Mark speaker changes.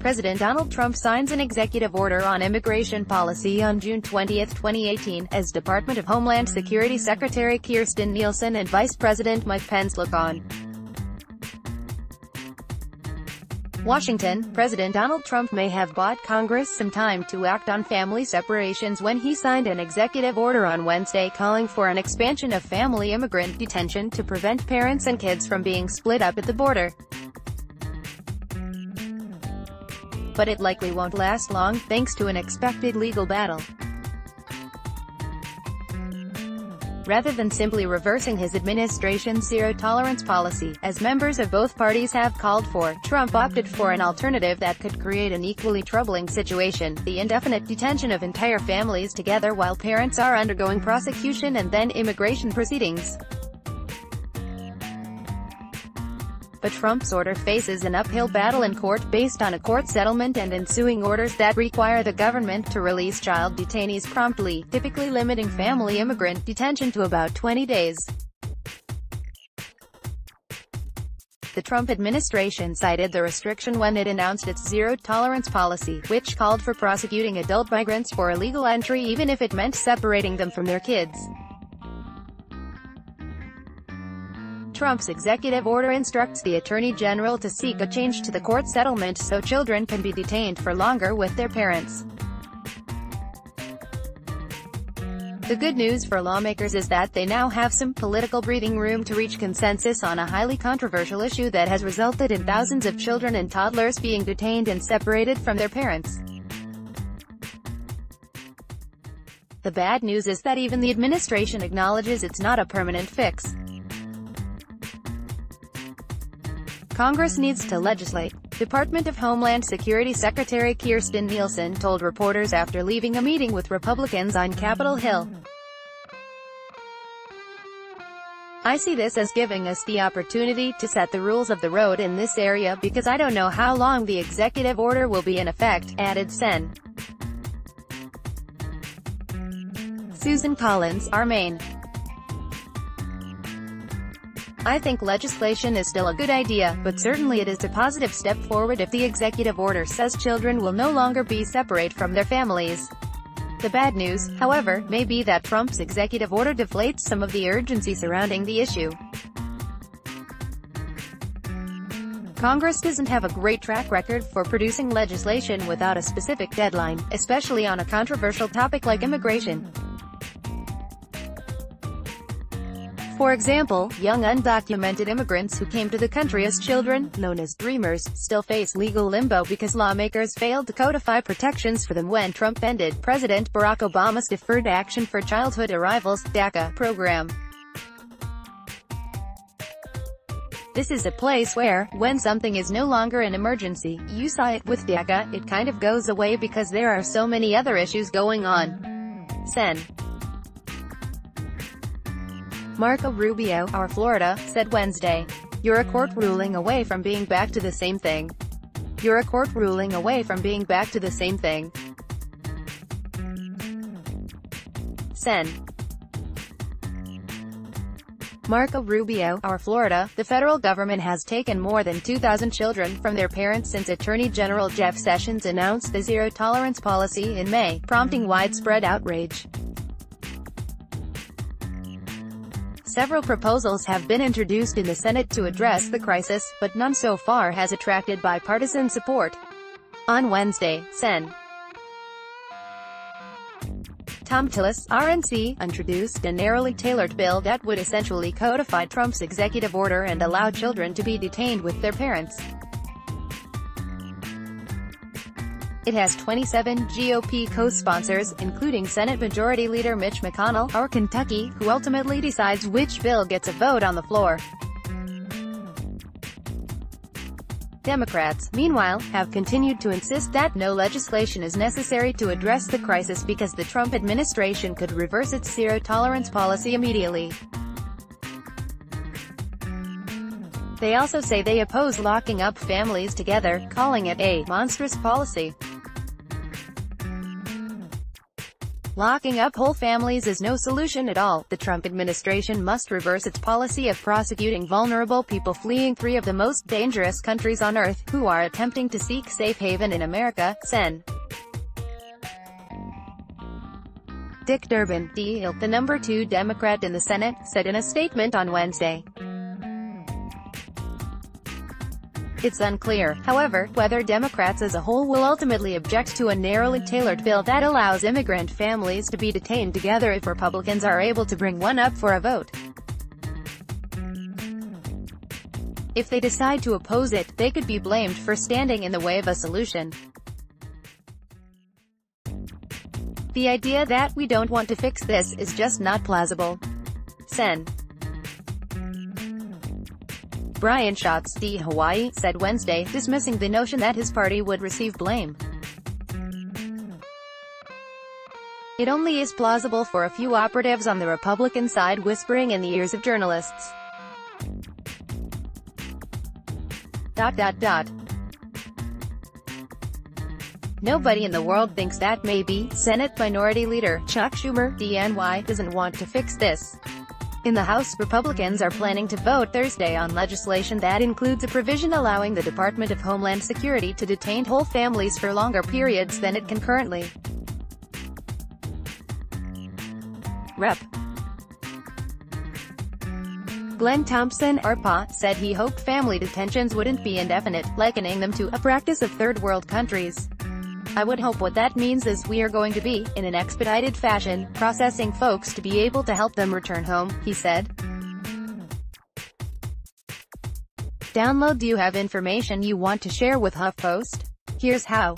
Speaker 1: President Donald Trump signs an executive order on immigration policy on June 20, 2018, as Department of Homeland Security Secretary Kirstjen Nielsen and Vice President Mike Pence look on. Washington. President Donald Trump may have bought Congress some time to act on family separations when he signed an executive order on Wednesday calling for an expansion of family immigrant detention to prevent parents and kids from being split up at the border. But it likely won't last long, thanks to an expected legal battle. Rather than simply reversing his administration's zero-tolerance policy, as members of both parties have called for, Trump opted for an alternative that could create an equally troubling situation: the indefinite detention of entire families together while parents are undergoing prosecution and then immigration proceedings. But Trump's order faces an uphill battle in court, based on a court settlement and ensuing orders that require the government to release child detainees promptly, typically limiting family immigrant detention to about 20 days. The Trump administration cited the restriction when it announced its zero-tolerance policy, which called for prosecuting adult migrants for illegal entry even if it meant separating them from their kids. Trump's executive order instructs the Attorney General to seek a change to the court settlement so children can be detained for longer with their parents. The good news for lawmakers is that they now have some political breathing room to reach consensus on a highly controversial issue that has resulted in thousands of children and toddlers being detained and separated from their parents. The bad news is that even the administration acknowledges it's not a permanent fix. Congress needs to legislate. Department of Homeland Security Secretary Kirstjen Nielsen told reporters after leaving a meeting with Republicans on Capitol Hill. "I see this as giving us the opportunity to set the rules of the road in this area because I don't know how long the executive order will be in effect," added Sen. Susan Collins, our Maine. "I think legislation is still a good idea, but certainly it is a positive step forward if the executive order says children will no longer be separate from their families." The bad news, however, may be that Trump's executive order deflates some of the urgency surrounding the issue. Congress doesn't have a great track record for producing legislation without a specific deadline, especially on a controversial topic like immigration. For example, young undocumented immigrants who came to the country as children, known as Dreamers, still face legal limbo because lawmakers failed to codify protections for them when Trump ended President Barack Obama's Deferred Action for Childhood Arrivals (DACA) program. This is a place where, when something is no longer an emergency, you saw it with DACA, it kind of goes away because there are so many other issues going on. Sen. Marco Rubio, our Florida, said Wednesday, "You're a court ruling away from being back to the same thing. You're a court ruling away from being back to the same thing." Sen. Marco Rubio, our Florida, the federal government has taken more than 2,000 children from their parents since Attorney General Jeff Sessions announced the zero-tolerance policy in May, prompting widespread outrage. Several proposals have been introduced in the Senate to address the crisis, but none so far has attracted bipartisan support. On Wednesday, Sen. Thom Tillis, RNC, introduced a narrowly tailored bill that would essentially codify Trump's executive order and allow children to be detained with their parents. It has 27 GOP co-sponsors, including Senate Majority Leader Mitch McConnell, or Kentucky, who ultimately decides which bill gets a vote on the floor. Democrats, meanwhile, have continued to insist that no legislation is necessary to address the crisis because the Trump administration could reverse its zero-tolerance policy immediately. They also say they oppose locking up families together, calling it a monstrous policy. Locking up whole families is no solution at all. The Trump administration must reverse its policy of prosecuting vulnerable people fleeing three of the most dangerous countries on earth, who are attempting to seek safe haven in America. Sen. Dick Durbin, the number 2 Democrat in the Senate, said in a statement on Wednesday. It's unclear, however, whether Democrats as a whole will ultimately object to a narrowly tailored bill that allows immigrant families to be detained together if Republicans are able to bring one up for a vote. If they decide to oppose it, they could be blamed for standing in the way of a solution. The idea that we don't want to fix this is just not plausible. Sen. Brian Schatz, D. Hawaii, said Wednesday, dismissing the notion that his party would receive blame. It only is plausible for a few operatives on the Republican side whispering in the ears of journalists. Nobody in the world thinks that maybe Senate Minority Leader Chuck Schumer, DNY, doesn't want to fix this. In the House, Republicans are planning to vote Thursday on legislation that includes a provision allowing the Department of Homeland Security to detain whole families for longer periods than it can currently. Rep. Glenn Thompson, RPA, said he hoped family detentions wouldn't be indefinite, likening them to a practice of third-world countries. I would hope what that means is we are going to be, in an expedited fashion, processing folks to be able to help them return home, he said. Download. Do you have information you want to share with HuffPost? Here's how.